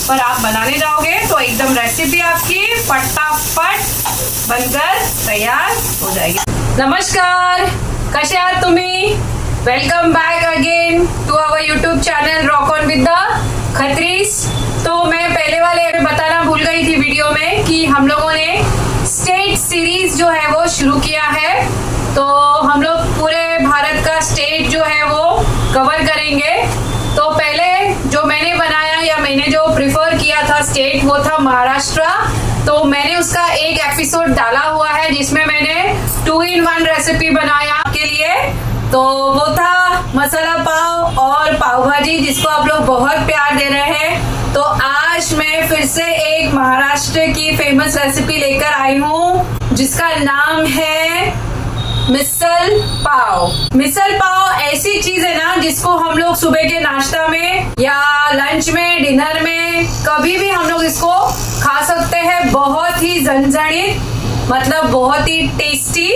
पर आप बनाने जाओगे तो एकदम रेसिपी आपकी फटाफट बनकर तैयार हो जाएगी। नमस्कार, कसे आहात तुम्ही? Welcome back again to our YouTube channel rock on with the Khatris. तो मैं पहले वाले बताना भूल गई थी वीडियो में कि हम लोगों ने स्टेट सीरीज जो है वो शुरू किया है। तो हम लोग पूरे भारत का स्टेट जो है वो कवर करेंगे। तो पहले जो मैंने बनाया या मैंने जो प्रिफर किया था स्टेट वो था महाराष्ट्र। तो मैंने उसका एक एपिसोड डाला हुआ है जिसमें मैंने 2-in-1 रेसिपी बनाया आपके लिए। तो वो था मसाला पाव और पाव भाजी, जिसको आप लोग बहुत प्यार दे रहे हैं। तो आज मैं फिर से एक महाराष्ट्र की फेमस रेसिपी लेकर आई हूँ जिसका नाम है मिसल पाव। मिसल पाव ऐसी चीज है ना जिसको हम लोग सुबह के नाश्ता में या लंच में, डिनर में कभी भी हम लोग इसको खा सकते हैं। बहुत ही झंझणित, मतलब बहुत ही टेस्टी,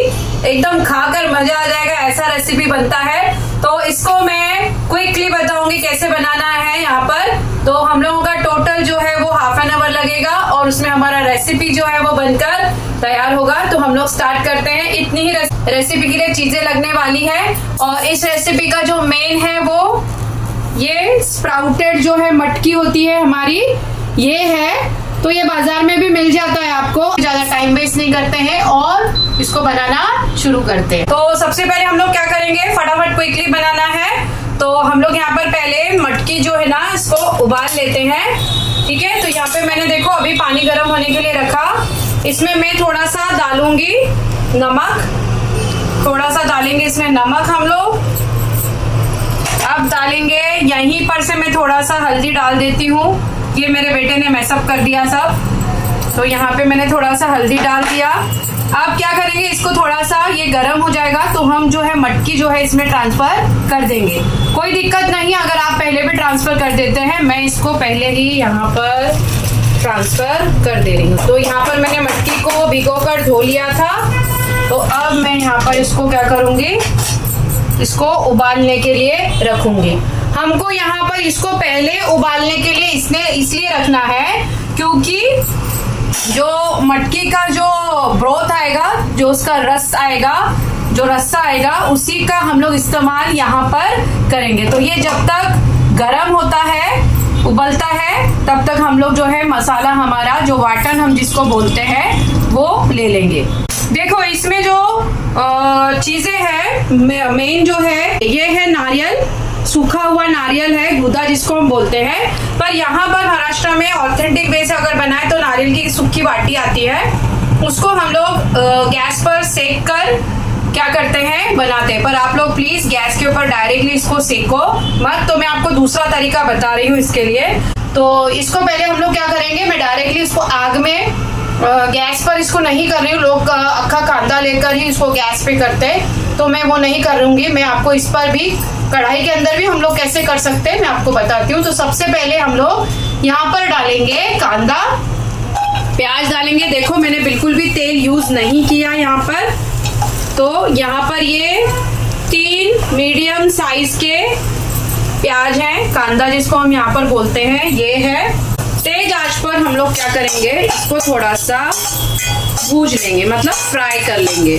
एकदम खाकर मजा आ जाएगा ऐसा रेसिपी बनता है। तो इसको मैं क्विकली बताऊंगी कैसे बनाना है यहाँ पर। तो हम लोगों का टोटल जो है वो हाफ एन आवर लगेगा और उसमें हमारा रेसिपी जो है वो बनकर तैयार होगा। तो हम लोग स्टार्ट करते हैं। इतनी ही रेसिपी के लिए चीजें लगने वाली है। और इस रेसिपी का जो मेन है वो ये स्प्राउटेड जो है मटकी होती है हमारी, ये है। तो ये बाजार में भी मिल जाता है आपको। ज्यादा टाइम वेस्ट नहीं करते हैं और इसको बनाना शुरू करते हैं। तो सबसे पहले हम लोग क्या करेंगे, फटाफट क्विकली बनाना है। तो हम लोग यहाँ पर पहले मटकी जो है ना इसको उबाल लेते हैं। ठीक है, तो यहाँ पे मैंने देखो अभी पानी गर्म होने के लिए रखा। इसमें मैं थोड़ा सा डालूंगी नमक, थोड़ा सा डालेंगे इसमें नमक हम लोग। अब डालेंगे यहीं पर से मैं थोड़ा सा हल्दी डाल देती हूँ। ये मेरे बेटे ने मैसअप कर दिया सब, तो यहाँ पे मैंने थोड़ा सा हल्दी डाल दिया। अब क्या करेंगे, इसको थोड़ा सा ये गर्म हो जाएगा तो हम जो है मटकी जो है इसमें ट्रांसफर कर देंगे। कोई दिक्कत नहीं अगर आप पहले भी ट्रांसफर कर देते हैं। मैं इसको पहले ही यहाँ पर ट्रांसफर कर दे रही हूँ। तो यहाँ पर मैंने मटकी को भिगो कर धो लिया था। तो अब मैं यहाँ पर इसको क्या करूँगी, इसको उबालने के लिए रखूंगी। हमको यहाँ पर इसको पहले उबालने के लिए इसलिए रखना है क्योंकि जो मटकी का जो ब्रोथ आएगा, जो उसका रस आएगा, जो रस्सा आएगा, उसी का हम लोग इस्तेमाल यहाँ पर करेंगे। तो ये जब तक गरम होता है, उबलता है, तब तक हम लोग जो है मसाला हमारा जो वाटन हम जिसको बोलते हैं वो ले लेंगे। देखो इसमें जो चीजें हैं, मेन जो है ये है नारियल, सूखा हुआ नारियल है, गुदा जिसको हम बोलते हैं। पर यहाँ पर महाराष्ट्र में ऑथेंटिक वे से अगर बनाए तो नारियल की सूखी बाटी आती है, उसको हम लोग गैस पर सेक कर क्या करते हैं, बनाते हैं। पर आप लोग प्लीज गैस के ऊपर डायरेक्टली इसको सेको मत। तो मैं आपको दूसरा तरीका बता रही हूँ इसके लिए। तो इसको पहले हम लोग क्या करेंगे, मैं डायरेक्टली इसको आग में गैस पर इसको नहीं कर रही हूँ। लोग अक्खा कांदा लेकर ही इसको गैस पे करते हैं, तो मैं वो नहीं करूंगी। मैं आपको इस पर भी, कढ़ाई के अंदर भी हम लोग कैसे कर सकते हैं मैं आपको बताती हूँ। तो सबसे पहले हम लोग यहाँ पर डालेंगे कांदा, प्याज डालेंगे। देखो मैंने बिल्कुल भी तेल यूज नहीं किया यहाँ पर। तो यहाँ पर ये 3 मीडियम साइज के प्याज हैं, कांदा जिसको हम यहाँ पर बोलते हैं, ये है। तेज आंच पर हम लोग क्या करेंगे, इसको थोड़ा सा भूज लेंगे, मतलब फ्राई कर लेंगे।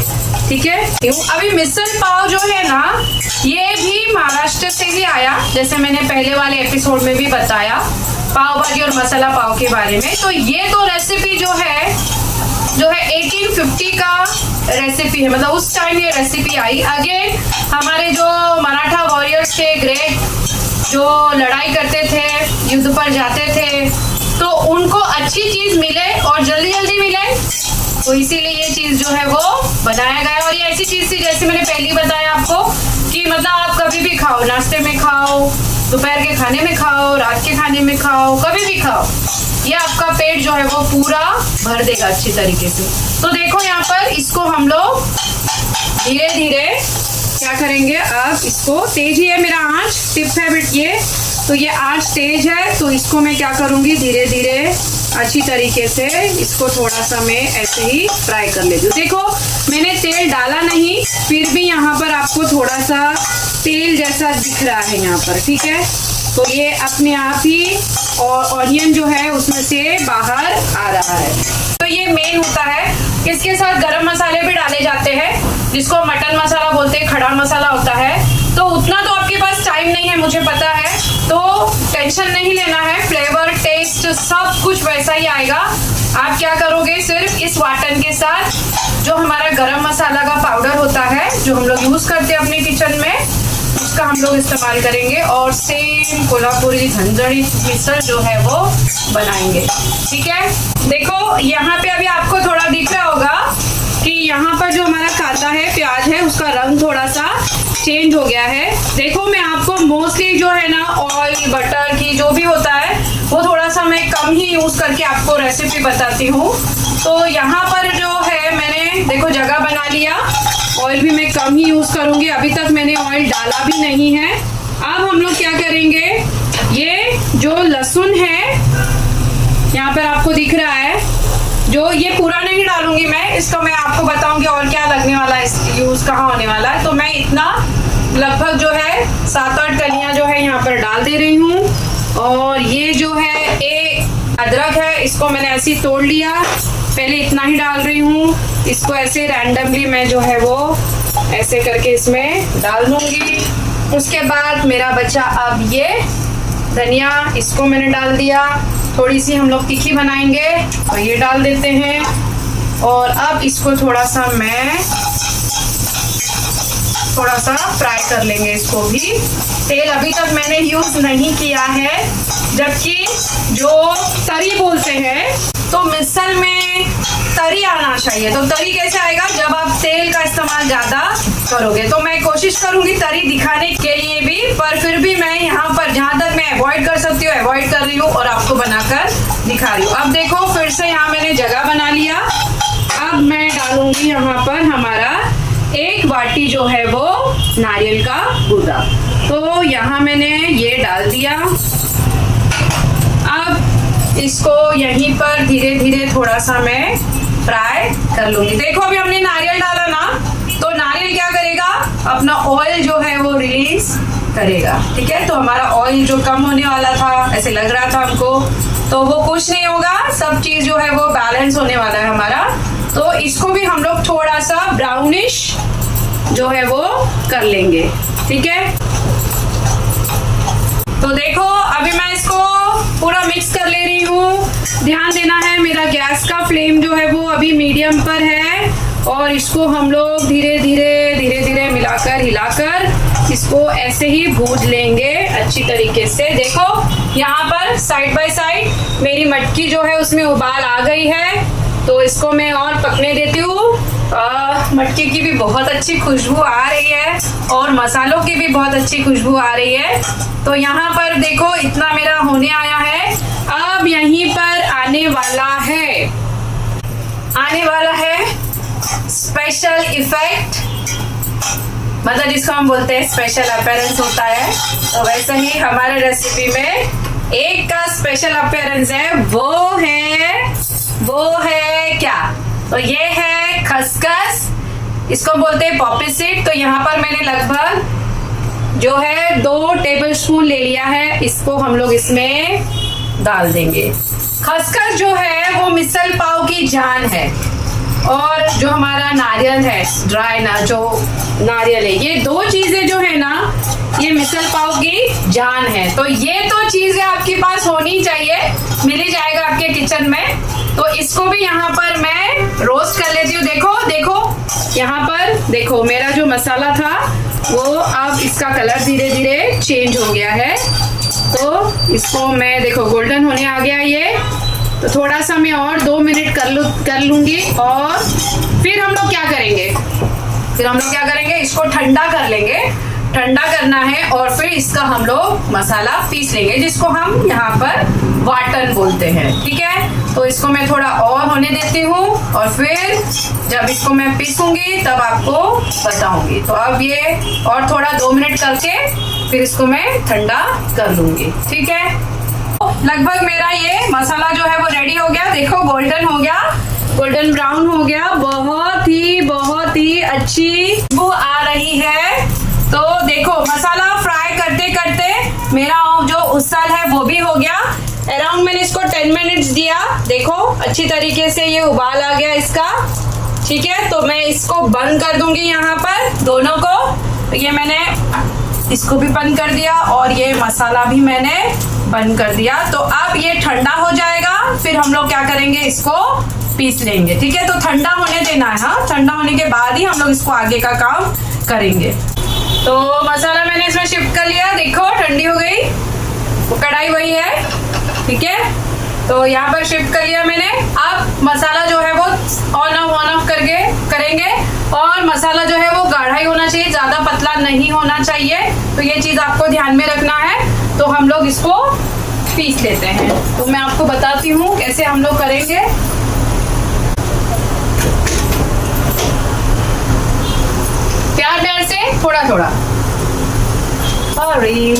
ठीक है, अभी मिसल पाव जो है ना ये भी महाराष्ट्र से ही आया, जैसे मैंने पहले वाले एपिसोड में भी बताया पाव भाजी और मसाला पाव के बारे में। तो ये तो रेसिपी जो है 1850 का रेसिपी है, मतलब उस टाइम ये रेसिपी आई। अगेन हमारे जो मराठा वॉरियर्स थे, ग्रेट, जो लड़ाई करते थे, युद्ध पर जाते थे, तो उनको अच्छी चीज मिले और जल्दी जल्दी मिले, तो इसीलिए ये चीज जो है वो बनाया गया। और ये ऐसी चीज थी जैसे मैंने पहले बताया आपको कि मतलब आप कभी भी खाओ, नाश्ते में खाओ, दोपहर के खाने में खाओ, रात के खाने में खाओ, कभी भी खाओ, ये आपका पेट जो है वो पूरा भर देगा अच्छी तरीके से। तो देखो यहाँ पर इसको हम लोग धीरे धीरे क्या करेंगे, अब इसको तेज ही है मेरा आंच, टिप है बिट ये, तो ये आंच तेज है। तो इसको मैं क्या करूंगी, धीरे धीरे अच्छी तरीके से इसको थोड़ा सा मैं ऐसे ही फ्राई कर लेती हूँ। देखो मैंने तेल डाला नहीं, फिर भी यहाँ पर आपको थोड़ा सा तेल जैसा दिख रहा है यहाँ पर, ठीक है। तो ये अपने आप ही और ऑनियन जो है उसमें से बाहर आ रहा है। तो ये मेन होता है। इसके साथ गरम मसाले भी डाले जाते हैं, जिसको मटन मसाला बोलते हैं, खड़ा मसाला होता है। तो उतना तो आपके पास टाइम नहीं है, मुझे पता है, तो टेंशन नहीं लेना है। फ्लेवर, टेस्ट सब कुछ वैसा ही आएगा। आप क्या करोगे, सिर्फ इस वाटन के साथ जो हमारा गरम मसाला का पाउडर होता है, जो हम लोग यूज करते हैं अपने किचन में, उसका हम लोग इस्तेमाल करेंगे और सेम कोल्हापुरी झंझड़ी मिसल जो है वो बनाएंगे। ठीक है, देखो यहाँ पे अभी आपको थोड़ा दिख रहा होगा कि यहाँ पर जो हमारा कांदा है, प्याज है, उसका रंग थोड़ा सा चेंज हो गया है। देखो मैं आपको मोस्टली जो है ना ऑयल, बटर की जो भी होता है वो थोड़ा सा मैं कम ही यूज करके आपको रेसिपी बताती हूँ। तो यहाँ पर जो है मैंने देखो जगह बना लिया, ऑयल भी मैं कम ही यूज करूंगी। अभी तक मैंने ऑयल डाला भी नहीं है। अब हम लोग क्या करेंगे, ये जो लहसुन है यहाँ पर आपको दिख रहा है, जो ये पूरा नहीं डालूंगी मैं इसको, मैं आपको बताऊंगी और क्या लगने वाला है, यूज कहाँ होने वाला है। तो मैं इतना लगभग जो है 7-8 कलियां जो है यहाँ पर डाल दे रही हूँ। और ये जो है एक अदरक है, इसको मैंने ऐसे ही तोड़ लिया, पहले इतना ही डाल रही हूँ। इसको ऐसे रैंडमली मैं जो है वो ऐसे करके इसमें डाल दूंगी। उसके बाद मेरा बचा अब ये धनिया, इसको मैंने डाल दिया। थोड़ी सी हम लोग तीखी बनाएंगे तो ये डाल देते हैं। और अब इसको थोड़ा सा फ्राई कर लेंगे इसको भी। तेल अभी तक मैंने यूज नहीं किया है, जबकि जो तरी बोलते हैं तो मिसल में तरी आना चाहिए। तो तरी कैसे आएगा, जब आप तेल का इस्तेमाल ज्यादा करोगे। तो मैं कोशिश करूंगी तरी दिखाने के लिए भी, पर फिर भी मैं यहाँ पर जहां तक मैं अवॉइड कर सकती हूँ अवॉइड कर रही हूँ और आपको बनाकर दिखा रही हूँ। अब देखो फिर से यहाँ मैंने जगह बना लिया। अब मैं डालूंगी यहाँ पर हमारा 1 बाटी जो है वो नारियल का गूदा। तो यहाँ मैंने ये डाल दिया। अब इसको यहीं पर धीरे धीरे थोड़ा सा मैं फ्राई कर लूंगी। देखो अभी हमने नारियल डाला ना, तो नारियल क्या करेगा, अपना ऑयल जो है वो रिलीज करेगा। ठीक है, तो हमारा ऑयल जो कम होने वाला था, ऐसे लग रहा था हमको, तो वो कुछ नहीं होगा, सब चीज जो है वो बैलेंस होने वाला है हमारा। तो इसको भी हम लोग थोड़ा सा ब्राउनिश जो है वो कर लेंगे। ठीक है, तो देखो अभी मैं इसको पूरा मिक्स कर ले रही हूँ। ध्यान देना है, मेरा गैस का फ्लेम जो है वो अभी मीडियम पर है और इसको हम लोग धीरे धीरे मिलाकर हिलाकर इसको ऐसे ही भून लेंगे अच्छी तरीके से। देखो यहाँ पर साइड बाय साइड मेरी मटकी जो है उसमें उबाल आ गई है, तो इसको मैं और पकने देती हूँ। मटकी की भी बहुत अच्छी खुशबू आ रही है और मसालों की भी बहुत अच्छी खुशबू आ रही है। तो यहाँ पर देखो इतना मेरा होने आया है। अब यहीं पर आने वाला है स्पेशल इफेक्ट, मतलब जिसको हम बोलते हैं स्पेशल अपीयरेंस होता है। तो वैसे ही हमारे रेसिपी में एक का स्पेशल अपीयरेंस है, वो है क्या, तो ये है खसखस, इसको बोलते हैं पॉपी सीड। तो यहाँ पर मैंने लगभग जो है 2 टेबलस्पून ले लिया है, इसको हम लोग इसमें डाल देंगे। खसखस जो है वो मिसल पाव की जान है और जो हमारा नारियल है, ड्राई ना जो नारियल है, ये 2 चीजें जो है ना ये मिसल पाव की जान है। तो ये 2 चीजें आपके पास होनी चाहिए, मिल ही जाएगा आपके किचन में। तो इसको भी यहाँ पर मैं रोस्ट कर लेती हूँ। देखो यहाँ पर देखो मेरा जो मसाला था वो अब इसका कलर धीरे धीरे चेंज हो गया है। तो इसको मैं देखो गोल्डन होने आ गया ये, तो थोड़ा सा मैं और 2 मिनट कर लूंगी। और फिर हम लोग क्या करेंगे, इसको ठंडा कर लेंगे। ठंडा करना है और फिर इसका हम लोग मसाला पीस लेंगे, जिसको हम यहाँ पर वाटन बोलते हैं। ठीक है, तो इसको मैं थोड़ा और होने देती हूँ और फिर जब इसको मैं पीसूंगी तब आपको बताऊंगी। तो अब ये और थोड़ा 2 मिनट करके फिर इसको मैं ठंडा कर लूंगी। ठीक है, लगभग मेरा ये मसाला जो है वो रेडी हो गया। देखो गोल्डन हो गया, गोल्डन ब्राउन हो गया, बहुत ही अच्छी खुशबू आ रही है। तो देखो मसाला फ्राई करते करते मेरा जो उसल है वो भी हो गया। अराउंड मैंने इसको 10 मिनट्स दिया। देखो अच्छी तरीके से ये उबाल आ गया इसका। ठीक है, तो मैं इसको बंद कर दूंगी यहाँ पर दोनों को। तो ये मैंने इसको भी बंद कर दिया और ये मसाला भी मैंने बंद कर दिया। तो अब ये ठंडा हो जाएगा, फिर हम लोग क्या करेंगे, इसको पीस लेंगे। ठीक है, तो ठंडा होने देना है। हाँ, ठंडा होने के बाद ही हम लोग इसको आगे का काम करेंगे। तो मसाला मैंने इसमें शिफ्ट कर लिया। देखो ठंडी हो गई, वो कढ़ाई वही है। ठीक है, तो यहाँ पर शिफ्ट कर लिया मैंने। अब मसाला जो है वो ऑन ऑफ करके करेंगे और मसाला जो है वो गाढ़ा ही होना चाहिए, ज्यादा पतला नहीं होना चाहिए। तो ये चीज आपको ध्यान में रखना है। तो हम लोग इसको पीस लेते हैं। तो मैं आपको बताती हूँ कैसे हम लोग करेंगे। प्यार प्यार से, थोड़ा थोड़ा। सॉरी।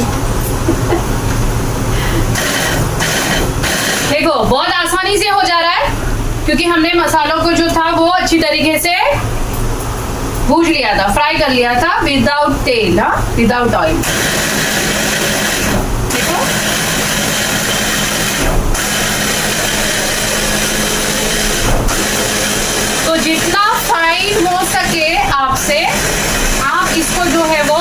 देखो बहुत आसानी से हो जा रहा है क्योंकि हमने मसालों को जो था वो अच्छी तरीके से भूज लिया था, फ्राई कर लिया था विदाउट तेल, हाँ, विदाउट ऑयल। देखो तो जितना फाइन हो सके आपसे, आप इसको जो है वो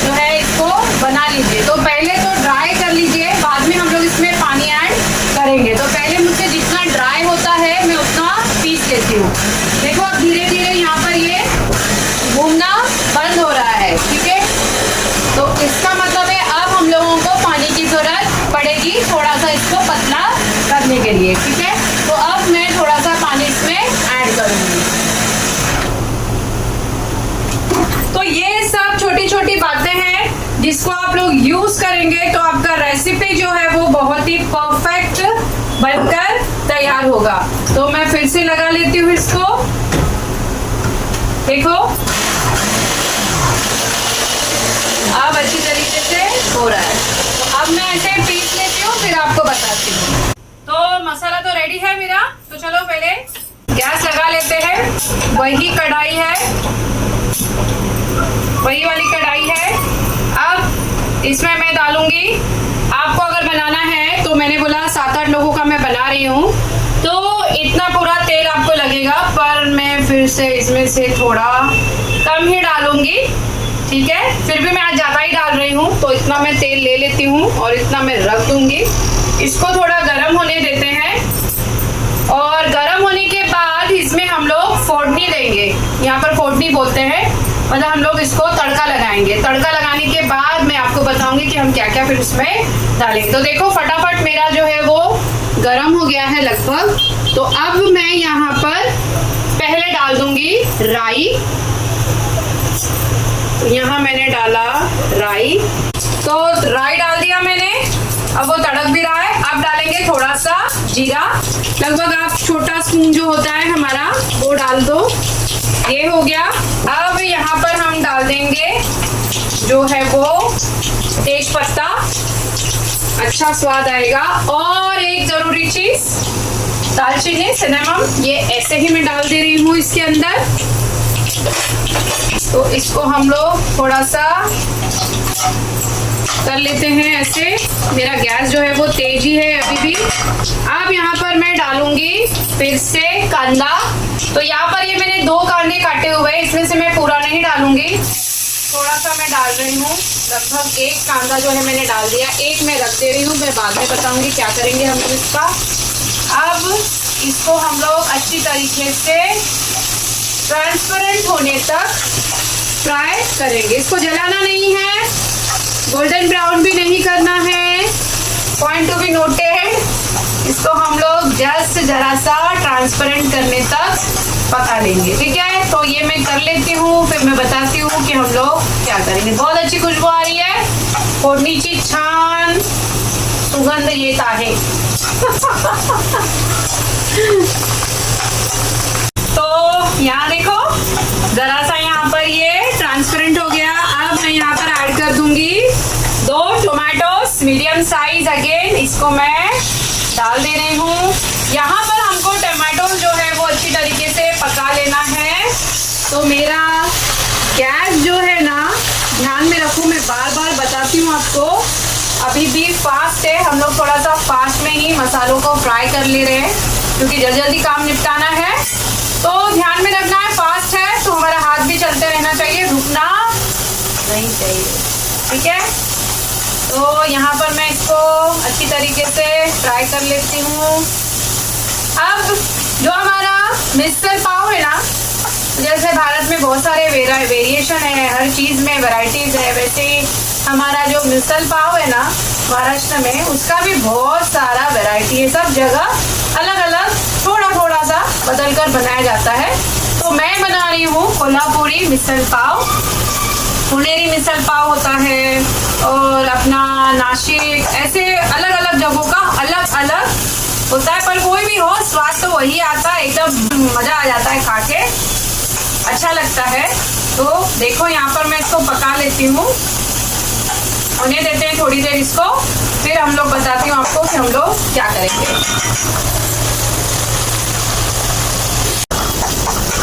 जो है इसको बना लीजिए। तो पहले तो ड्राई कर लीजिए, बाद में हम लोग इसमें पानी ऐड करेंगे। तो पहले मुझसे जितना ड्राई होता है मैं उतना पीस लेती हूँ। देखो अब धीरे धीरे यहाँ पर ये घूमना बंद हो रहा है। ठीक है, तो इसका मतलब है अब हम लोगों को पानी की जरूरत पड़ेगी थोड़ा सा इसको पतला करने के लिए। ठीक है, तो अब मैं थोड़ा सा पानी इसमें ऐड करूंगी। तो ये सब छोटी छोटी बातें हैं जिसको आप लोग यूज करेंगे तो आपका रेसिपी जो है वो बहुत ही परफेक्ट बनकर तैयार होगा। तो मैं फिर से लगा लेती हूँ इसको। देखो अब अच्छी तरीके से हो रहा है। तो अब मैं ऐसे पीस लेती हूँ, फिर आपको बताती हूँ। तो मसाला तो रेडी है मेरा। तो चलो पहले गैस लगा लेते हैं। वही कढ़ाई है, वही वाली कढ़ाई है। अब इसमें मैं डालूंगी, आपको अगर बनाना है तो मैंने बोला 7-8 लोगों का मैं बना रही हूँ तो इतना पूरा तेल आपको लगेगा, पर मैं फिर से इसमें से थोड़ा कम ही डालूंगी। ठीक है, फिर भी मैं आज ज्यादा ही डाल रही हूँ तो इतना मैं तेल ले लेती हूँ और इतना मैं रख दूंगी। इसको थोड़ा गर्म होने देते हैं और गर्म होने के बाद इसमें हम लोग फोड़नी देंगे। यहाँ पर फोड़नी बोलते हैं, मतलब हम लोग इसको तड़का लगाएंगे। तड़का लगाने के बाद मैं आपको बताऊंगी कि हम क्या क्या फिर उसमें डालेंगे। तो देखो फटाफट मेरा जो है वो गरम हो गया है लगभग। तो अब मैं यहाँ पर पहले डाल दूंगी राई। तो यहाँ मैंने डाला राई, तो राई डाल दिया मैंने। अब वो तड़क भी रहा है। अब डालेंगे थोड़ा सा जीरा, लगभग आप छोटा स्पून जो होता है हमारा वो डाल दो। ये हो गया। अब यहाँ पर हम डाल देंगे जो है वो तेज पत्ता, अच्छा स्वाद आएगा। और एक जरूरी चीज दालचीनी, सिनेमम, ये ऐसे ही मैं डाल दे रही हूँ इसके अंदर। तो इसको हम लोग थोड़ा सा कर लेते हैं ऐसे। मेरा गैस जो है वो तेज ही है अभी भी। अब यहाँ पर मैं डालूंगी फिर से कांदा। तो यहाँ पर ये मैंने 2 कांदे काटे हुए हैं, इसमें से मैं पूरा नहीं डालूंगी, थोड़ा सा मैं डाल रही हूँ। लगभग 1 कांदा जो है मैंने डाल दिया, 1 मैं रख दे रही हूँ। मैं बाद में बताऊंगी क्या करेंगे हम लोग इसका। अब इसको हम लोग अच्छी तरीके से ट्रांसपेरेंट होने तक फ्राई करेंगे। इसको जलाना नहीं है, गोल्डन ब्राउन भी नहीं करना है, पॉइंट टू बी नोटेड। इसको हम लोग जस्ट जरा सा ट्रांसपेरेंट करने तक पका लेंगे। ठीक है, तो ये मैं कर लेती हूँ, फिर मैं बताती हूँ कि हम लोग क्या करेंगे। बहुत अच्छी खुशबू आ रही है, फोडणीची छान सुगंध येत आहे। तो यहाँ देखो जरा सा यहाँ पर ये ट्रांसपेरेंट हो गया। अब मैं यहाँ पर ऐड कर दूंगी 2 टोमेटोस मीडियम साइज। अगेन इसको मैं डाल दे रही हूँ। यहाँ पर हमको टमाटो जो है वो अच्छी तरीके से पका लेना है। तो मेरा गैस जो है ना, ध्यान में रखो, मैं बार बार बताती हूँ आपको, अभी भी फास्ट है, हम लोग थोड़ा सा फास्ट में ही मसालों को फ्राई कर ले रहे हैं क्योंकि जल्दी जल्दी काम निपटाना है। तो ध्यान में रखना है, फास्ट है तो हमारा हाथ भी चलते रहना चाहिए, रुकना नहीं चाहिए, ठीक है। तो यहाँ पर मैं इसको अच्छी तरीके से फ्राई कर लेती हूँ। अब जो हमारा मिसल पाव है ना, जैसे भारत में बहुत सारे वेरिएशन है, हर चीज़ में वैरायटीज है, वैसे ही हमारा जो मिसल पाव है ना महाराष्ट्र में, उसका भी बहुत सारा वैरायटी है। सब जगह अलग अलग थोड़ा थोड़ा सा बदल कर बनाया जाता है। तो मैं बना रही हूँ कोल्हापुरी मिसल पाव। पुणेरी मिसल पाव होता है और अपना नाशिक, ऐसे अलग अलग जगहों का अलग अलग होता है, पर कोई भी हो स्वाद तो वही आता है, एकदम मजा आ जाता है खा के, अच्छा लगता है। तो देखो यहाँ पर मैं इसको पका लेती हूँ, होने देते हैं थोड़ी देर इसको, फिर हम लोग बताती हूँ आपको कि हम लोग क्या करेंगे।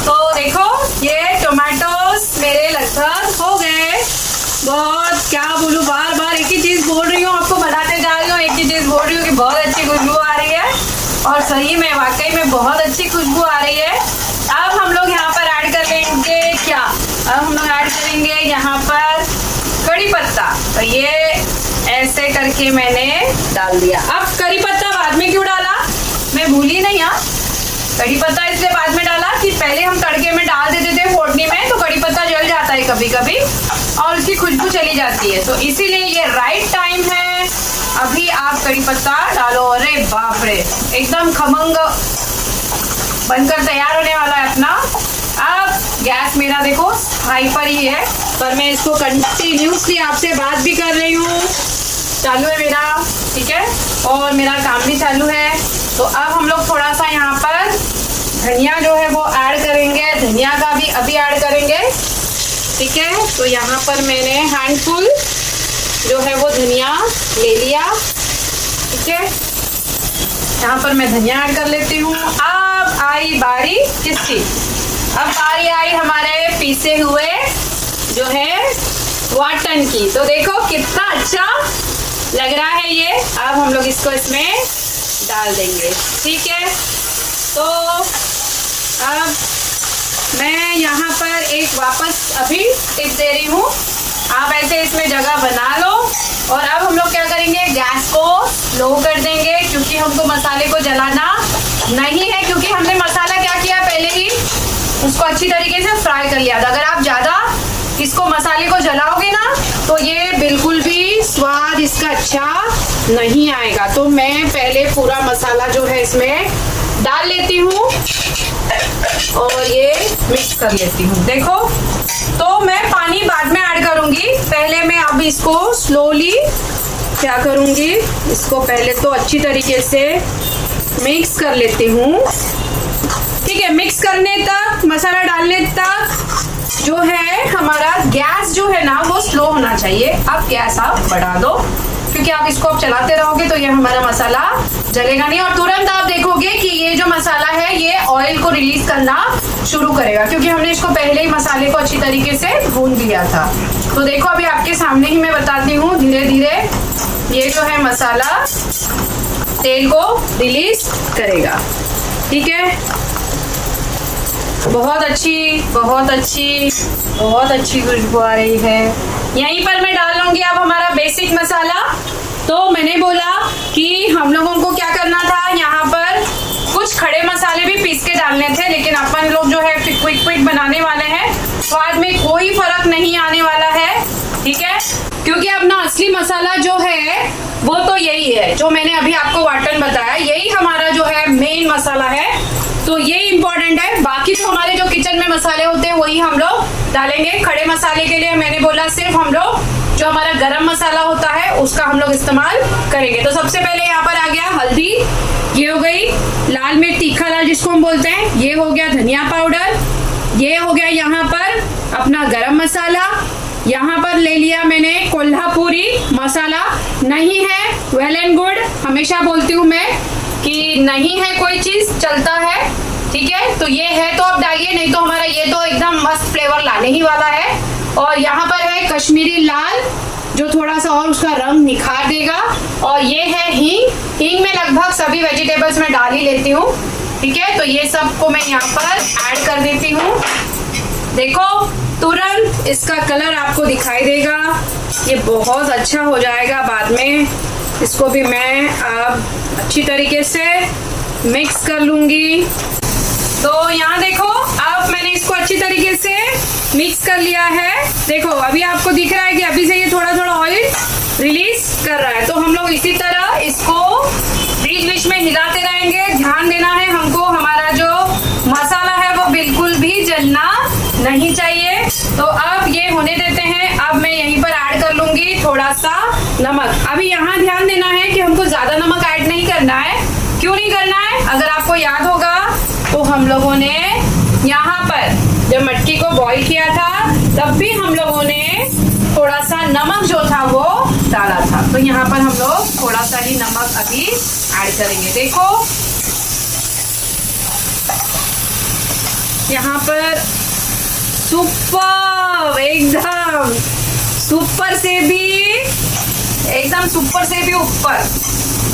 तो देखो ये टोमेटोस मेरे लगभग हो गए। बहुत क्या बोलूँ, बार बार एक ही चीज बोल रही हूँ, आपको बताते जा रही हूँ, एक ही चीज बोल रही हूँ कि बहुत अच्छी खुशबू आ रही है, और सही में वाकई में बहुत अच्छी खुशबू आ रही है। अब हम लोग यहाँ पर ऐड कर लेंगे क्या, अब हम लोग ऐड करेंगे यहाँ पर कड़ी पत्ता। तो ये ऐसे करके मैंने डाल दिया। अब कड़ी पत्ता बाद में क्यों डाला, मैं भूली नहीं। हाँ, कड़ी पत्ता इसलिए बाद में डाला कि पहले हम तड़के में डाल देते थे फोड़नी में, तो कड़ी पत्ता जल जाता है कभी कभी और उसकी खुशबू चली जाती है, तो इसीलिए ये राइट टाइम है। अभी आप कड़ी पत्ता डालो। अरे बाप रे, एकदम खमंग बनकर तैयार होने वाला है अपना। अब गैस मेरा देखो हाई पर ही है, पर मैं इसको कंटिन्यूसली आपसे बात भी कर रही हूँ, चालू है मेरा, ठीक है, और मेरा काम भी चालू है। तो अब हम लोग थोड़ा सा यहाँ पर धनिया जो है वो ऐड करेंगे, धनिया का भी अभी ऐड करेंगे, ठीक है। तो यहाँ पर मैंने हैंडफुल जो है वो धनिया ले लिया, ठीक है। यहाँ पर मैं धनिया ऐड कर लेती हूँ। अब आई बारी किसकी, अब बारी आई हमारे पीसे हुए जो है वाटन की। तो देखो कितना अच्छा लग रहा है ये। अब हम लोग इसको इसमें डाल देंगे, ठीक है। तो अब मैं यहाँ पर एक वापस अभी टिप दे रही हूँ, आप ऐसे इसमें जगह बना लो। और अब हम लोग क्या करेंगे, गैस को लो कर देंगे क्योंकि हमको मसाले को जलाना नहीं है, क्योंकि हमने मसाला क्या किया पहले ही उसको अच्छी तरीके से फ्राई कर लिया था। अगर आप ज्यादा इसको मसाले को जलाओगे ना तो ये बिल्कुल भी स्वाद इसका अच्छा नहीं आएगा। तो मैं पहले पूरा मसाला जो है इसमें डाल लेती हूँ और ये मिक्स कर लेती हूँ। देखो, तो मैं पानी बाद में ऐड करूंगी, पहले मैं अब इसको स्लोली क्या करूंगी, इसको पहले तो अच्छी तरीके से मिक्स कर लेती हूँ, ठीक है। मिक्स करने तक, मसाला डालने तक जो है हमारा गैस जो है ना वो स्लो होना चाहिए। अब गैस आप बढ़ा दो क्योंकि आप इसको अब चलाते रहोगे तो ये हमारा मसाला जलेगा नहीं, और तुरंत आप देखोगे कि ये जो मसाला है ये ऑयल को रिलीज करना शुरू करेगा, क्योंकि हमने इसको पहले ही मसाले को अच्छी तरीके से भून लिया था। तो देखो अभी आपके सामने ही मैं बताती हूँ, धीरे धीरे ये जो है मसाला तेल को रिलीज करेगा, ठीक है। बहुत अच्छी बहुत अच्छी बहुत अच्छी खुशबू आ रही है। यहीं पर मैं डाल लूंगी अब हमारा बेसिक मसाला। तो मैंने बोला कि हम लोगों को क्या करना था, यहाँ पर कुछ खड़े मसाले भी पीस के डालने थे, लेकिन अपन लोग जो है क्विक बनाने वाले हैं, स्वाद में कोई फर्क नहीं आने वाला है, ठीक है। क्योंकि अपना असली मसाला जो है वो तो यही है, जो मैंने अभी आपको वाटन बताया, यही हमारा जो है मेन मसाला है। तो ये इम्पोर्टेंट है। बाकी तो हमारे जो किचन में मसाले होते हैं वही हम लोग डालेंगे। खड़े मसाले के लिए मैंने बोला सिर्फ हम लोग जो हमारा गरम मसाला होता है उसका हम लोग इस्तेमाल करेंगे। तो सबसे पहले यहाँ पर आ गया हल्दी, ये हो गई लाल मिर्च तीखा लाल जिसको हम बोलते हैं, ये हो गया धनिया पाउडर, ये हो गया यहाँ पर अपना गरम मसाला, यहाँ पर ले लिया मैंने कोल्हापुरी मसाला। नहीं है वेल एंड गुड, हमेशा बोलती हूँ मैं कि नहीं है कोई चीज चलता है, ठीक है। तो ये है तो आप डालिए, नहीं तो हमारा ये तो एकदम मस्त फ्लेवर लाने ही वाला है। और यहाँ पर है कश्मीरी लाल जो थोड़ा सा और उसका रंग निखार देगा। और ये है हींग। हींग में लगभग सभी वेजिटेबल्स में डाल ही लेती हूँ, ठीक है। तो ये सब को मैं यहाँ पर ऐड कर देती हूँ। देखो तुरंत इसका कलर आपको दिखाई देगा, ये बहुत अच्छा हो जाएगा बाद में। इसको भी मैं अब अच्छी तरीके से मिक्स कर लूंगी। तो यहाँ देखो अब मैंने इसको अच्छी तरीके से मिक्स कर लिया है। देखो अभी आपको दिख रहा है कि अभी से ये थोड़ा थोड़ा ऑयल रिलीज कर रहा है। तो हम लोग इसी तरह इसको बीच बीच में हिलाते रहेंगे। ध्यान देना है हमको, हमारा जो मसाला है वो बिल्कुल भी जलना नहीं चाहिए। तो अब ये होने देते हैं। अब मैं यहीं पर ऐड कर लूंगी थोड़ा सा नमक। अभी यहाँ ध्यान देना है कि हमको ज्यादा नमक ऐड नहीं करना है। क्यों नहीं करना है? अगर आपको याद होगा तो हम लोगों ने यहाँ पर जब मटकी को बॉईल किया था तब भी हम लोगों ने थोड़ा सा नमक जो था वो डाला था। तो यहाँ पर हम लोग थोड़ा सा ही नमक अभी ऐड करेंगे। देखो यहाँ पर सुपर, एकदम सुपर से भी ऊपर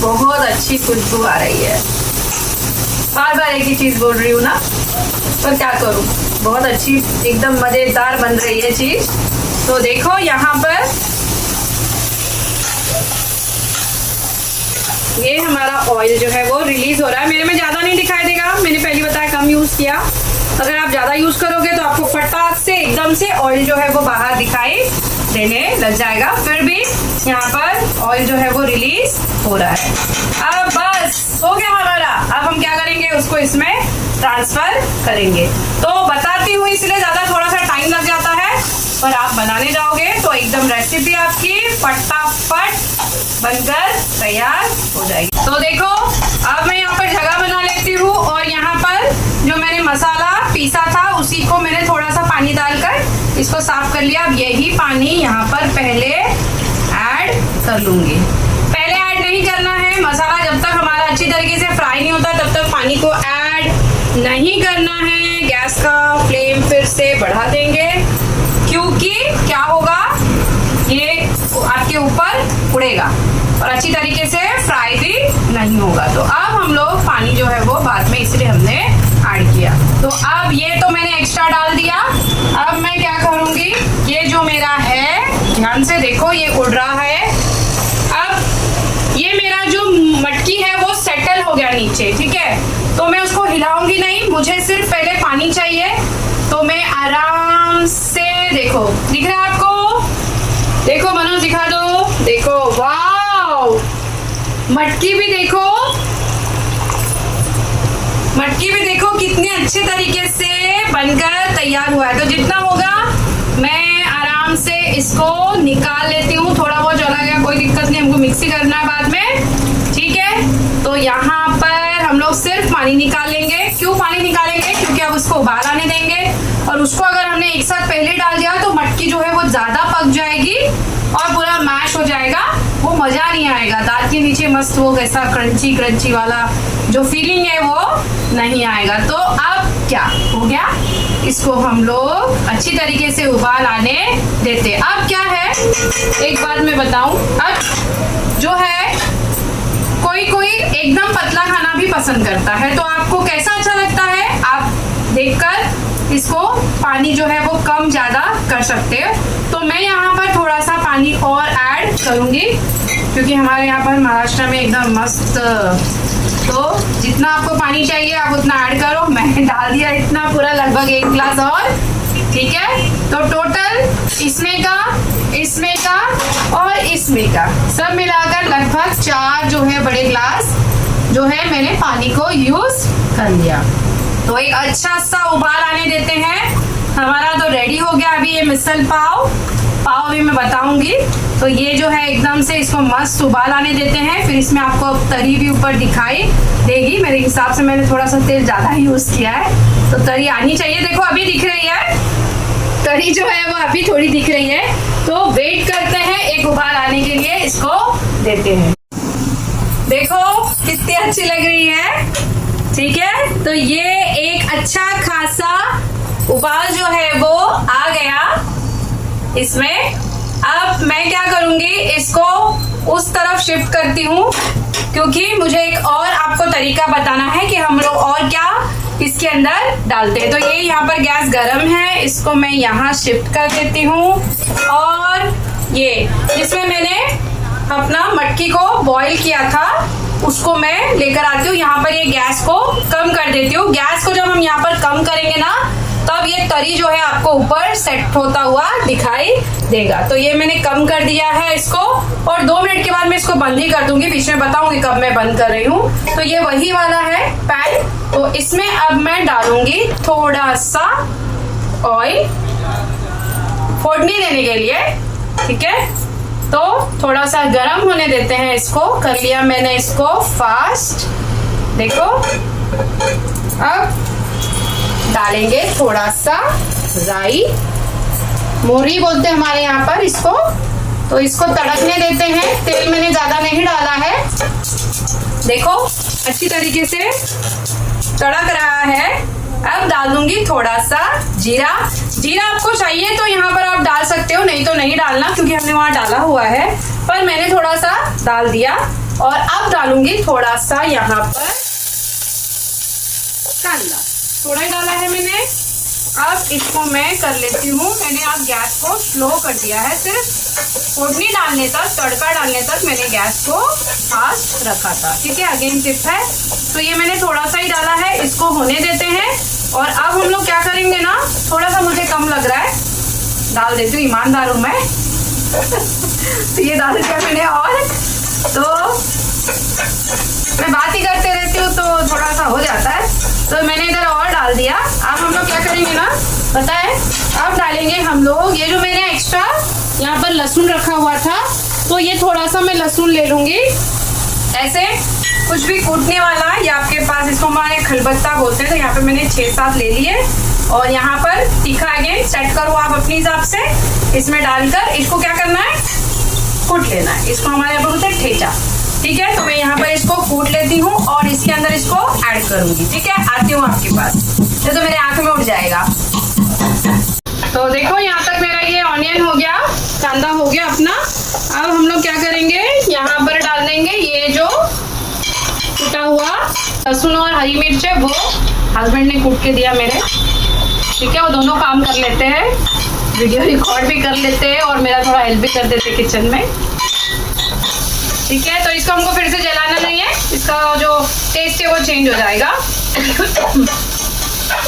बहुत अच्छी खुशबू आ रही है। बार बार एक ही चीज बोल रही हूँ ना, पर क्या करूँ, बहुत अच्छी एकदम मजेदार बन रही है चीज। तो देखो यहाँ पर ये हमारा ऑयल जो है वो रिलीज हो रहा है। मेरे में ज्यादा नहीं दिखाई देगा, मैंने पहले बताया कम यूज किया। अगर आप ज्यादा यूज करोगे तो आपको फटाक से एकदम से ऑयल जो है वो बाहर दिखाई देने लग जाएगा। फिर भी यहाँ पर ऑयल जो है वो रिलीज हो रहा है। अब बस हो गया हमारा। अब हम क्या करेंगे, उसको इसमें ट्रांसफर करेंगे। तो बताती हूँ इसलिए ज्यादा थोड़ा सा टाइम लग जाता है, पर आप बनाने जाओगे तो एकदम रेसिपी आपकी फटाफट बनकर तैयार हो जाएगी। तो देखो अब मैं यहाँ पर जगह बना लेती हूँ और यहाँ पर जो मैंने मसाला पीसा था उसी को मैंने थोड़ा सा पानी डालकर इसको साफ कर लिया। अब यही पानी यहाँ पर पहले ऐड कर लूंगी। पहले ऐड नहीं करना है, मसाला जब तक हमारा अच्छी तरीके से फ्राई नहीं होता तब तक पानी को ऐड नहीं करना है। गैस का फ्लेम फिर से बढ़ा देंगे, क्योंकि क्या होगा, ये आपके ऊपर उड़ेगा और अच्छी तरीके से फ्राई भी नहीं होगा। तो अब हम लोग पानी जो है वो बाद में इसलिए हमने ऐड किया। तो अब ये तो मैंने एक्स्ट्रा डाल दिया। अब मैं क्या करूंगी, ये जो मेरा है ध्यान से देखो ये उड़ रहा है। अब ये मेरा जो मटकी है वो सेटल हो गया नीचे, ठीक है। तो मैं उसको हिलाऊंगी नहीं, मुझे सिर्फ पहले पानी चाहिए। तो मैं आराम से, देखो दिख रहा है आपको, देखो मनोज दिखा दो, देखो वाव, मटकी भी देखो, मटकी भी देखो कितने अच्छे तरीके से बनकर तैयार हुआ है। तो जितना होगा मैं आराम से इसको निकाल लेती हूँ। थोड़ा बहुत जला गया कोई दिक्कत नहीं, हमको मिक्सी करना है बाद में, ठीक है। तो यहाँ पर हम लोग सिर्फ पानी निकालेंगे। क्यों पानी निकालेंगे, क्योंकि अब उसको उबाल आने देंगे। और उसको अगर हमने एक साथ पहले डाल दिया तो मटकी जो है वो ज्यादा पक जाएगी और पूरा मैश हो जाएगा, वो मजा नहीं आएगा। दांत के नीचे मस्त वो कैसा क्रंची क्रंची वाला जो फीलिंग है वो नहीं आएगा। तो अब क्या हो गया, इसको हम लोग अच्छी तरीके से उबाल आने देते। अब क्या है, एक बात मैं बताऊं, अब जो है कोई कोई एकदम पतला खाना भी पसंद करता है। तो आपको कैसा अच्छा लगता है, आप देखकर इसको पानी जो है वो कम ज्यादा कर सकते हो। तो मैं यहाँ पर थोड़ा सा पानी और ऐड करूंगी, क्योंकि हमारे यहाँ पर महाराष्ट्र में एकदम मस्त। तो जितना आपको पानी चाहिए आप उतना ऐड करो। मैंने डाल दिया इतना, पूरा लगभग 1 गिलास और, ठीक है। तो टोटल इसमें का और इसमें का सब मिलाकर लगभग 4 जो है बड़े ग्लास जो है मैंने पानी को यूज कर लिया। तो एक अच्छा सा उबाल आने देते हैं। हमारा तो रेडी हो गया अभी ये मिसल पाव अभी मैं बताऊंगी। तो ये जो है एकदम से इसको मस्त उबाल आने देते हैं। फिर इसमें आपको तरी भी ऊपर दिखाई देगी। मेरे हिसाब से मैंने थोड़ा सा तेल ज्यादा यूज किया है, तो तरी आनी चाहिए। देखो अभी दिख रही है तरी जो है वो अभी थोड़ी दिख रही है। तो वेट करते हैं, एक उबाल आने के लिए इसको देते हैं। देखो कितनी अच्छी लग रही है, ठीक है। तो ये एक अच्छा खासा उबाल जो है वो आ गया इसमें। अब मैं क्या करूंगी, इसको उस तरफ शिफ्ट करती हूँ, क्योंकि मुझे एक और आपको तरीका बताना है कि हम लोग और क्या इसके अंदर डालते हैं। तो ये यहाँ पर गैस गरम है, इसको मैं यहाँ शिफ्ट कर देती हूँ। और ये जिसमें मैंने अपना मटकी को बॉईल किया था उसको मैं लेकर आती हूँ। यहाँ पर ये गैस को कम कर देती हूँ। गैस को जब हम यहाँ पर कम करेंगे ना, तब ये तरी जो है आपको ऊपर सेट होता हुआ दिखाई देगा। तो ये मैंने कम कर दिया है इसको, और 2 मिनट के बाद मैं इसको बंद ही कर दूंगी। बीच में बताऊंगी कब मैं बंद कर रही हूँ। तो ये वही वाला है पैन। तो इसमें अब मैं डालूंगी थोड़ा सा ऑयल फोड़नी देने के लिए, ठीक है। तो थोड़ा सा गरम होने देते हैं इसको। कर लिया मैंने इसको फास्ट। देखो, अब डालेंगे थोड़ा सा राई, मोहरी बोलते हैं हमारे यहाँ पर इसको। तो इसको तड़कने देते हैं। तेल मैंने ज्यादा नहीं डाला है। देखो अच्छी तरीके से तड़क रहा है। अब डाल दूंगी थोड़ा सा जीरा। जीरा आपको चाहिए तो यहाँ पर आप डाल सकते हो, नहीं तो नहीं डालना, क्योंकि हमने वहां डाला हुआ है। पर मैंने थोड़ा सा डाल दिया। और अब डालूंगी थोड़ा सा यहाँ पर कांदा, थोड़ा ही डाला है मैंने। अब इसको मैं कर लेती हूँ। मैंने अब गैस को स्लो कर दिया है, सिर्फ फोड़नी डालने तक, तड़का डालने तक मैंने गैस को फास्ट रखा था, ठीक है। अगेन टिप है। तो ये मैंने थोड़ा सा ही डाला है, इसको होने देते हैं। और अब हम लोग क्या करेंगे ना, थोड़ा सा मुझे कम लग रहा है, डाल देती हूँ, ईमानदार हूँ मैं। तो ये डाल दिया मैंने। और तो मैं बात ही करते रहती हूँ तो थोड़ा सा हो जाता है। तो मैंने इधर और डाल दिया। अब हम लोग क्या करेंगे ना, पता है, अब डालेंगे हम लोग ये जो मैंने एक्स्ट्रा यहाँ पर लहसुन रखा हुआ था। तो ये थोड़ा सा मैं लहसुन ले लूंगी, ऐसे कुछ भी कूटने वाला, या आपके पास इसको हमारे खलबत्ता बोलते हैं। तो यहाँ पे मैंने 6-7 ले लिए। और यहाँ पर तीखा अगेन सेट करो आप अपने हिसाब से। इसमें डालकर इसको क्या करना है, कूट लेना है। इसको हमारे यहाँ पर बोलते हैं ठेचा, ठीक है। तो मैं यहाँ पर इसको कूट लेती हूँ और इसके अंदर इसको ऐड करूंगी, ठीक है। आती हूँ आपके पास, तो मेरे आंख में उठ जाएगा। तो देखो यहाँ तक मेरा ये ऑनियन हो गया, कांदा हो गया अपना। अब हम लोग क्या करेंगे, यहाँ पर डाल देंगे ये जो कूटा हुआ लहसुन और हरी मिर्च है, वो हस्बैंड ने कूट के दिया मेरे, ठीक है। वो दोनों काम कर लेते हैं, वीडियो रिकॉर्ड भी कर लेते हैं और मेरा थोड़ा हेल्प भी कर देते हैं किचन में, ठीक है। तो इसको हमको फिर से जलाना नहीं है, इसका जो टेस्ट है वो चेंज हो जाएगा।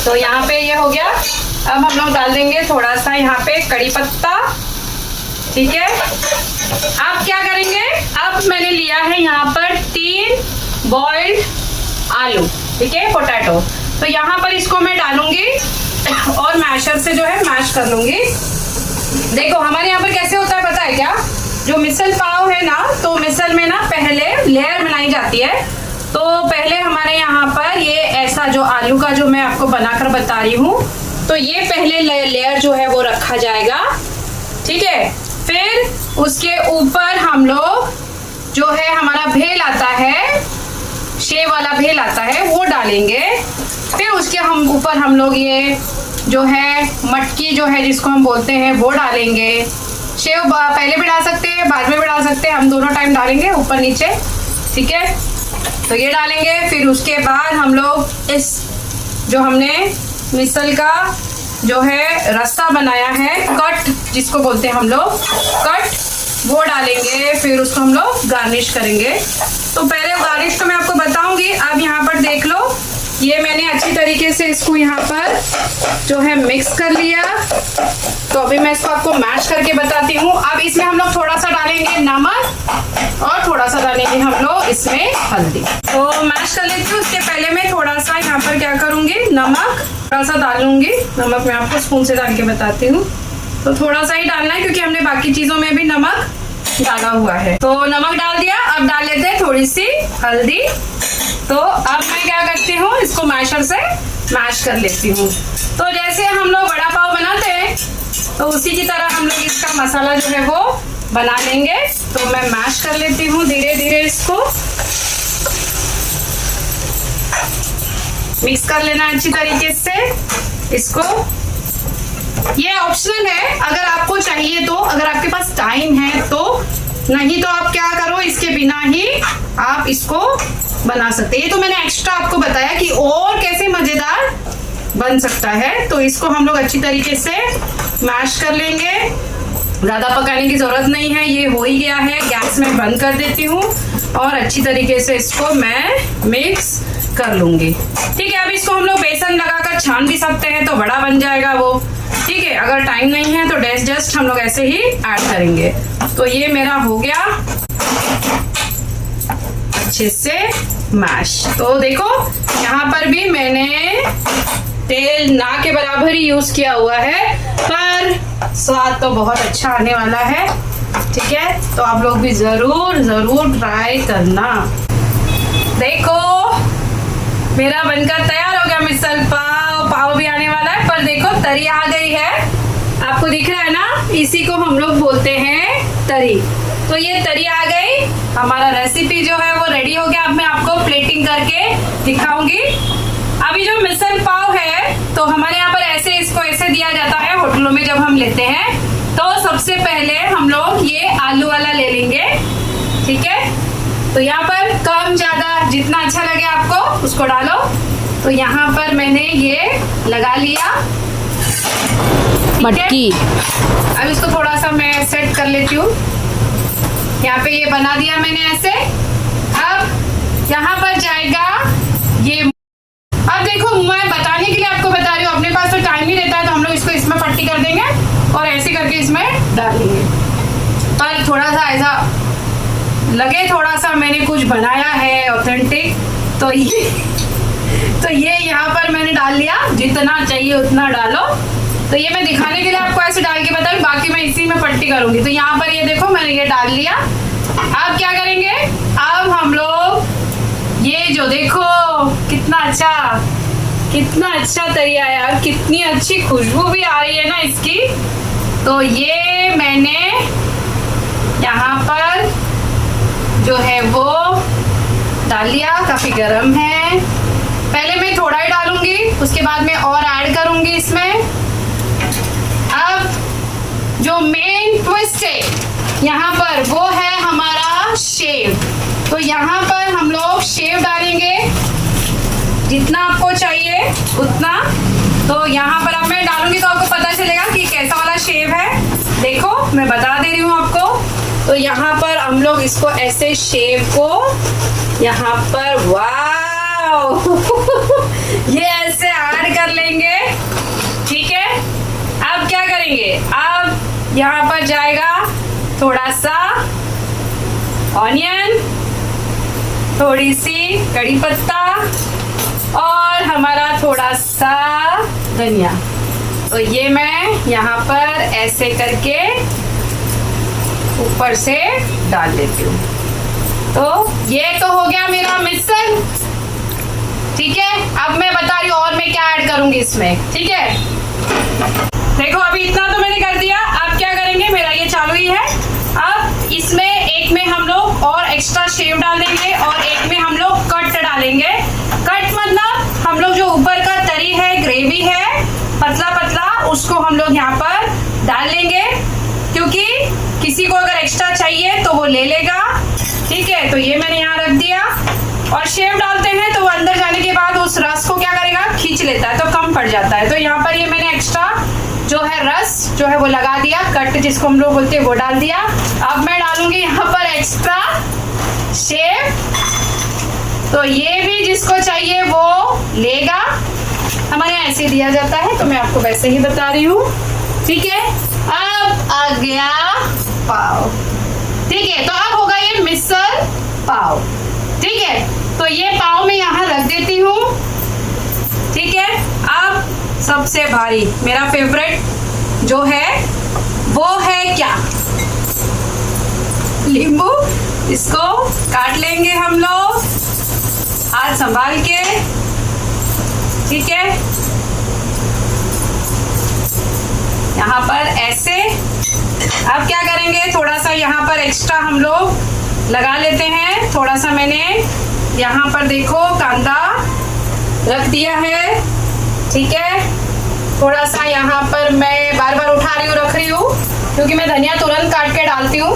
तो यहाँ पे ये हो गया। अब हम लोग डाल देंगे थोड़ा सा यहाँ पे कड़ी पत्ता, ठीक है। अब क्या करेंगे, अब मैंने लिया है यहाँ पर 3 बॉइल्ड आलू, ठीक है, पोटैटो। तो यहाँ पर इसको मैं डालूंगी और मैशर से जो है मैश कर लूंगी। देखो हमारे यहाँ पर कैसे होता है पता है क्या, जो मिसल पाव है ना, तो मिसल में ना पहले लेयर बनाई जाती है। तो पहले हमारे यहाँ पर ये ऐसा जो आलू का जो मैं आपको बनाकर बता रही हूँ, तो ये पहले लेयर जो है वो रखा जाएगा, ठीक है। फिर उसके ऊपर हम लोग जो है हमारा भेल आता है, शेव वाला भेल आता है, वो डालेंगे। फिर उसके हम ऊपर हम लोग ये जो है मटकी जो है जिसको हम बोलते हैं वो डालेंगे। शेव पहले भी डाल सकते हैं, बाद में भी डाल सकते हैं, हम दोनों टाइम डालेंगे, ऊपर नीचे, ठीक है। तो ये डालेंगे। फिर उसके बाद हम लोग इस जो हमने मिसल का जो है रास्ता बनाया है, कट जिसको बोलते हैं हम लोग, कट, वो डालेंगे। फिर उसको हम लोग गार्निश करेंगे। तो पहले गार्निश तो मैं आपको बताऊंगी। अब यहाँ पर देख लो, ये मैंने अच्छी तरीके से इसको यहाँ पर जो है मिक्स कर लिया। तो अभी मैं इसको आपको मैश करके बताती हूँ। अब इसमें हम लोग थोड़ा सा डालेंगे नमक और थोड़ा सा डालेंगे हम लोग इसमें हल्दी। तो मैश कर लेती हूँ। उसके पहले मैं थोड़ा सा यहाँ पर क्या करूँगी, नमक थोड़ा सा डालूंगी। नमक मैं आपको स्पून से डाल के बताती हूँ। तो थोड़ा सा ही डालना है क्योंकि हमने बाकी चीजों में भी नमक डाला हुआ है। तो नमक डाल दिया। अब डाल लेते हैं थोड़ी सी हल्दी। तो अब मैं क्या करती हूँ, इसको मैशर से मैश कर लेती हूँ। तो जैसे हम लोग बड़ा पाव बनाते हैं तो उसी की तरह हम लोग इसका मसाला जो है वो बना लेंगे। तो मैं मैश कर लेती हूँ धीरे धीरे, इसको मिक्स कर लेना अच्छी तरीके से इसको। ये ऑप्शनल है, अगर आपको चाहिए तो, अगर आपके पास टाइम है तो, नहीं तो आप क्या करो, इसके बिना ही आप इसको बना सकते हैं। ये तो मैंने एक्स्ट्रा आपको बताया कि और कैसे मजेदार बन सकता है। तो इसको हम लोग अच्छी तरीके से मैश कर लेंगे, ज्यादा पकाने की जरूरत नहीं है, ये हो ही गया है। गैस में बंद कर देती हूँ और अच्छी तरीके से इसको मैं मिक्स कर लूंगी। ठीक है, अब इसको हम लोग बेसन लगाकर छान भी सकते हैं तो बड़ा बन जाएगा वो। ठीक है, अगर टाइम नहीं है तो जस्ट हम लोग ऐसे ही ऐड करेंगे। तो ये मेरा हो गया अच्छे से मैश। तो देखो यहाँ पर भी मैंने तेल ना के बराबर ही यूज किया हुआ है, पर स्वाद तो बहुत अच्छा आने वाला है। ठीक है, तो आप लोग भी जरूर जरूर ट्राई करना। देखो मेरा बनकर तैयार हो गया मिसल पाव। पाव भी आने वाला है, पर देखो तरी आ गई है, आपको दिख रहा है ना, इसी को हम लोग बोलते हैं तरी। तो ये तरी आ गई, हमारा रेसिपी जो है वो रेडी हो गया। अब मैं आपको प्लेटिंग करके दिखाऊंगी। अभी जो मिसल पाव है तो हमारे यहाँ पर ऐसे इसको ऐसे दिया जाता है होटलों में जब हम लेते हैं। तो सबसे पहले हम लोग ये आलू वाला ले लेंगे। ठीक है, तो यहाँ पर कम ज्यादा जितना अच्छा लगे आपको उसको डालो। तो यहाँ पर मैंने ये लगा लिया मटकी। अब इसको थोड़ा सा मैं सेट कर लेती हूँ। यहाँ पे ये बना दिया मैंने ऐसे। अब यहाँ पर जाएगा ये। अब देखो मैं बताने के लिए आपको बता रही हूँ, अपने पास तो टाइम ही रहता है, तो हम लोग इसको इसमें पट्टी कर देंगे और ऐसे करके इसमें डाल देंगे। पर थोड़ा सा ऐसा लगे, थोड़ा सा मैंने कुछ बनाया है ऑथेंटिक, तो ये यहाँ पर मैंने डाल लिया। जितना चाहिए उतना डालो। तो ये मैं दिखाने के लिए आपको ऐसे डाल के बताऊँ, बाकी मैं इसी में पट्टी करूंगी। तो यहाँ पर ये देखो मैंने ये डाल लिया। अब क्या करेंगे, अब हम लोग ये जो देखो कितना अच्छा तरी आया, कितनी अच्छी खुशबू भी आ रही है ना इसकी। तो ये मैंने यहाँ पर जो है वो डाल लिया। काफी गर्म है, पहले मैं थोड़ा ही डालूंगी, उसके बाद में और ऐड करूंगी इसमें। अब जो मेन ट्विस्ट है यहाँ पर वो है हमारा शेव। तो यहाँ पर हम लोग शेव डालेंगे, जितना आपको चाहिए उतना। तो यहाँ पर अब मैं डालूंगी तो आपको पता चलेगा कि कैसा वाला शेव है। देखो मैं बता दे रही हूँ आपको। तो यहाँ पर हम लोग इसको ऐसे शेव को यहाँ पर वाव ये ऐसे ऐड कर लेंगे। ठीक है, अब क्या करेंगे, अब यहाँ पर जाएगा थोड़ा सा ऑनियन, थोड़ी सी कड़ी पत्ता और हमारा थोड़ा सा धनिया। तो ये मैं यहाँ पर ऐसे करके ऊपर से डाल देती हूँ। तो ये तो हो गया मेरा मिक्सर। ठीक है, अब मैं बता रही हूँ और मैं क्या ऐड करूंगी इसमें। ठीक है, देखो अभी इतना तो मैंने कर दिया। अब क्या करेंगे, मेरा ये चालू ही है। अब इसमें एक में हम लोग और एक्स्ट्रा शेव डाल देंगे और एक में हम लोग कट डालेंगे। कट मतलब हम लोग जो ऊपर का तरी है, ग्रेवी है पतला पतला, उसको हम लोग यहाँ पर डाल लेंगे, क्योंकि किसी को अगर एक्स्ट्रा चाहिए तो वो ले लेगा। ठीक है, तो ये मैंने यहाँ रख दिया। और शेव डालते हैं तो वो अंदर जाने के बाद उस रस को क्या करेगा, खींच लेता है, तो कम पड़ जाता है। तो यहाँ पर ये मैंने एक्स्ट्रा जो है रस जो है वो लगा दिया, कट जिसको हम लोग बोलते हैं वो डाल दिया। अब मैं डालूंगी यहाँ पर एक्स्ट्रा शेव। तो ये भी जिसको चाहिए वो लेगा, हमारे यहाँ ऐसे दिया जाता है, तो मैं आपको वैसे ही बता रही हूँ। ठीक है, अब आ गया पाव। ठीक है, तो अब होगा ये मिसल पाव। ठीक है, तो ये पाव मैं यहाँ रख देती हूँ। ठीक है, अब सबसे भारी मेरा फेवरेट जो है वो है क्या, नींबू। इसको काट लेंगे हम लोग हाथ संभाल के। ठीक है, यहाँ पर ऐसे। अब क्या करेंगे, थोड़ा सा यहाँ पर एक्स्ट्रा हम लोग लगा लेते हैं। थोड़ा सा मैंने यहाँ पर देखो कांदा रख दिया है। ठीक है, थोड़ा सा यहाँ पर मैं बार बार उठा रही हूँ, रख रही हूँ, क्योंकि मैं धनिया तुरंत काट के डालती हूँ,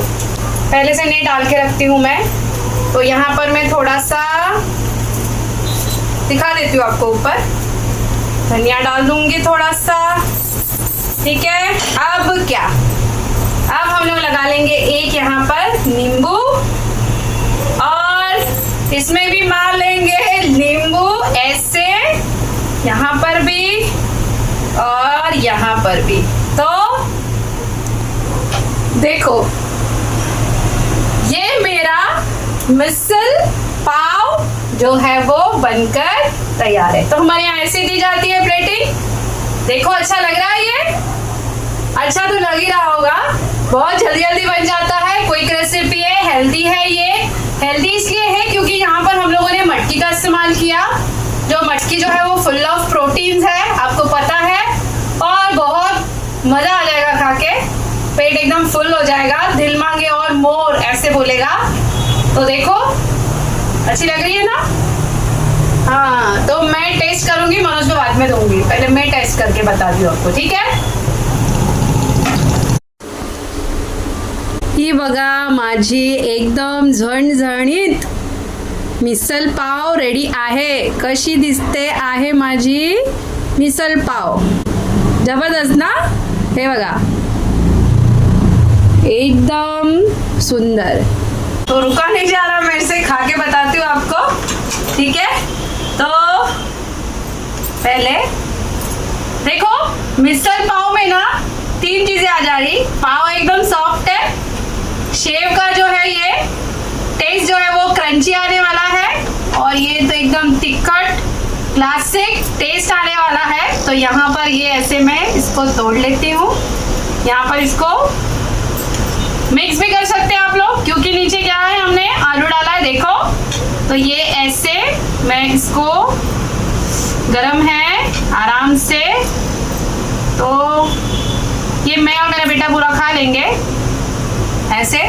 पहले से नहीं डाल के रखती हूँ मैं। तो यहाँ पर मैं थोड़ा सा दिखा देती हूँ आपको, ऊपर धनिया डाल दूंगी थोड़ा सा, ठीक है। अब क्या, अब हम लोग लगा लेंगे एक यहाँ पर नींबू, और इसमें भी मार लेंगे नींबू ऐसे, यहाँ पर भी और यहाँ पर भी। तो देखो ये मेरा मिसल पाव जो है वो बनकर तैयार है। तो हमारे यहाँ ऐसे दी जाती है प्लेटिंग। देखो अच्छा लग रहा है, ये अच्छा तो लग ही रहा होगा। बहुत जल्दी जल्दी बन जाता है, क्विक रेसिपी है, हेल्दी है। ये हेल्दी इसलिए है क्योंकि यहाँ पर हम लोगों ने मटकी का इस्तेमाल किया, जो मटकी जो है वो फुल ऑफ प्रोटीन्स है, आपको पता है, और बहुत मजा आ जाएगा खा के, पेट एकदम फुल हो जाएगा, दिल मांगे और मोर ऐसे बोलेगा। तो देखो अच्छी लग रही है ना। हाँ तो मैं टेस्ट करूंगी, मनोज को बाद में दूंगी, पहले मैं टेस्ट करके बताती हूँ आपको, ठीक है। ही बघा माझी एकदम झणझणीत मिसल पाव रेडी आहे। कशी दिसते आहे माझी मिसल पाव, जबरदस्त ना। हे बघा एकदम सुंदर। तो रुका नहीं जा रहा, मैं इसे खा के बताती हूँ आपको, ठीक है। तो पहले देखो मिसल पाव में ना 3 चीजें आ जा रही। पाव एकदम सॉफ्ट है, शेव का जो है ये टेस्ट जो है वो क्रंची आने वाला है, और ये तो एकदम तिखट क्लासिक टेस्ट आने वाला है। तो यहाँ पर ये ऐसे मैं इसको तोड़ लेती हूँ, यहाँ पर इसको मिक्स भी कर सकते हैं आप लोग, क्योंकि नीचे क्या है हमने आलू डाला है, देखो। तो ये ऐसे मैं इसको, गरम है आराम से, तो ये मैं और मेरा बेटा पूरा खा लेंगे ऐसे।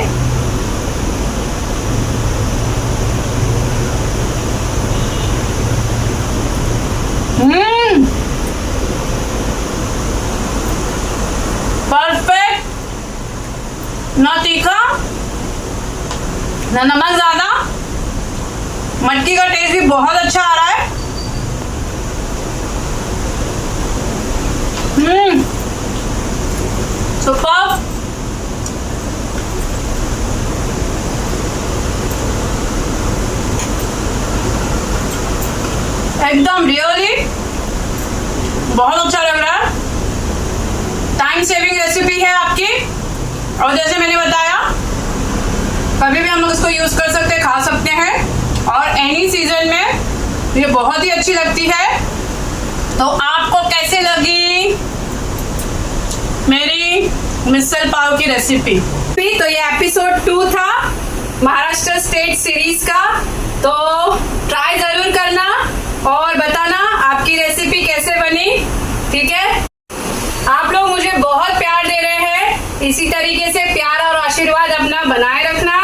परफेक्ट, ना तीखा ना नमक ज्यादा, मटकी का टेस्ट भी बहुत अच्छा आ रहा है। सुपर। एकदम रियली बहुत अच्छा लग रहा है। टाइम सेविंग रेसिपी है आपकी, और जैसे मैंने बताया कभी भी हम लोग इसको यूज कर सकते हैं, खा सकते हैं, और एनी सीजन में ये बहुत ही अच्छी लगती है। तो आपको कैसे लगी मेरी मिसल पाव की रेसिपी? तो ये एपिसोड 2 था महाराष्ट्र स्टेट सीरीज का। तो ट्राई जरूर करना और बताना आपकी रेसिपी कैसे बनी, ठीक है। आप लोग मुझे बहुत प्यार दे रहे हैं, इसी तरीके से प्यार और आशीर्वाद अपना बनाए रखना।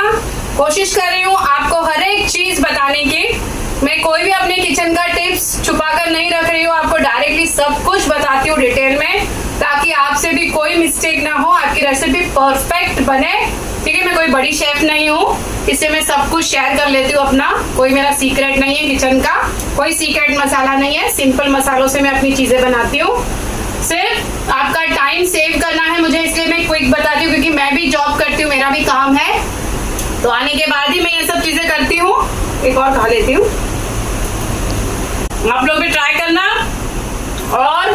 कोशिश कर रही हूँ आपको हर एक चीज बताने की। मैं कोई भी अपने किचन का टिप्स छुपा कर नहीं रख रही हूँ, आपको डायरेक्टली सब कुछ बताती हूँ डिटेल में, ताकि आपसे भी कोई मिस्टेक ना हो, आपकी रेसिपी परफेक्ट बने, ठीक है। मैं कोई बड़ी शेफ नहीं हूँ, इससे मैं सब कुछ शेयर कर लेती हूँ अपना, कोई मेरा सीक्रेट नहीं है किचन का, कोई सीक्रेट मसाला नहीं है, सिंपल मसालों से मैं अपनी चीजें बनाती हूँ। सिर्फ आपका टाइम सेव करना है मुझे, इसलिए मैं क्विक बताती हूँ, क्योंकि मैं भी जॉब करती हूँ, मेरा भी काम है, तो आने के बाद ही मैं ये सब चीजें करती हूँ। एक और खा लेती हूँ, आप लोग भी ट्राई करना, और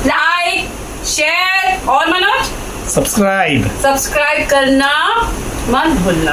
लाइक शेयर और मनोज सब्सक्राइब करना मत भूलना।